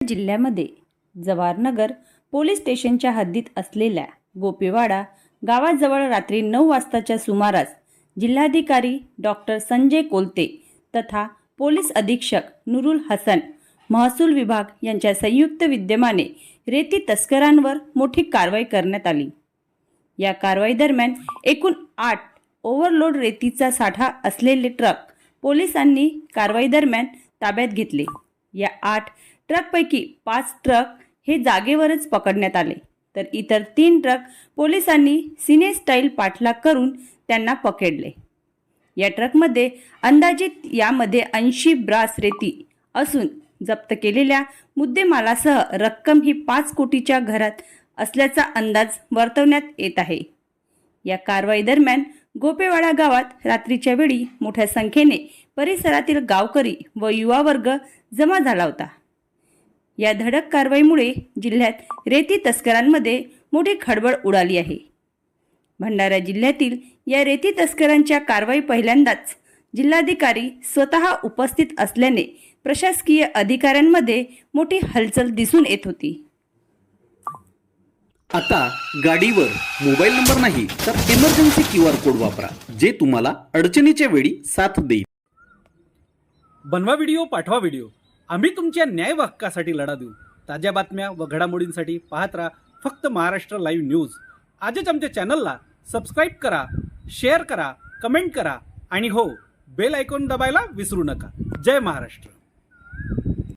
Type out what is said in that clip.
जिल्ह्यामध्ये जवाहरनगर पोलीस स्टेशनच्या हद्दीत असलेल्या गोपेवाडा गावाजवळ रात्री 9 वाजताच्या सुमारास जिल्हाधिकारी डॉक्टर संजय कोलते तथा पोलीस अधीक्षक नूरुल हसन महसूल विभाग यांच्या संयुक्त विद्यमाने रेती तस्करांवर मोठी कारवाई करण्यात आली। या कारवाई दरम्यान एकूण 8 ओव्हरलोड रेतीचा साठा असलेले ट्रक पोलिसांनी कारवाई दरम्यान ताब्यात घेतले। या 8 ट्रकपैकी 5 ट्रक हे जागेवरच पकडण्यात आले, तर इतर 3 ट्रक पोलिसांनी सिने स्टाईल पाठलाग करून त्यांना पकडले। या ट्रकमध्ये अंदाजित यामध्ये 80 ब्रास रेती असून जप्त केलेल्या मुद्देमालासह रक्कम ही 5 कोटीच्या घरात असल्याचा अंदाज वर्तवण्यात येत आहे। या कारवाई दरम्यान गोपेवाडा गावात रात्रीच्या वेळी मोठ्या संख्येने परिसरातील गावकरी व युवा वर्ग जमा झाला होता। या धडक कारवाईमुळे जिल्ह्यात रेती तस्करांमध्ये मोठी खळबळ उडाली आहे। भंडारा जिल्ह्यातील या रेती तस्करांच्या कारवाई पहिल्यांदाच जिल्हाधिकारी स्वतः उपस्थित असल्याने प्रशासकीय अधिकाऱ्यांमध्ये मोठी हलचल दिसून येत होती। आता गाडीवर मोबाईल नंबर नाही तर इमर्जन्सी QR कोड वापरा, जे तुम्हाला अडचणीच्या वेळी साथ देईल। बनवा व्हिडिओ, पाठवा व्हिडिओ, आम्ही तुमच्या न्याय व हक्कासाठी लढा देऊ। ताज्या बातम्या व घडामोडींसाठी पाहत राहा फक्त महाराष्ट्र लाईव्ह न्यूज। आजच आमच्या चॅनलला सबस्क्राईब करा, शेअर करा, कमेंट करा आणि हो, बेल आयकॉन दबायला विसरू नका। जय महाराष्ट्र।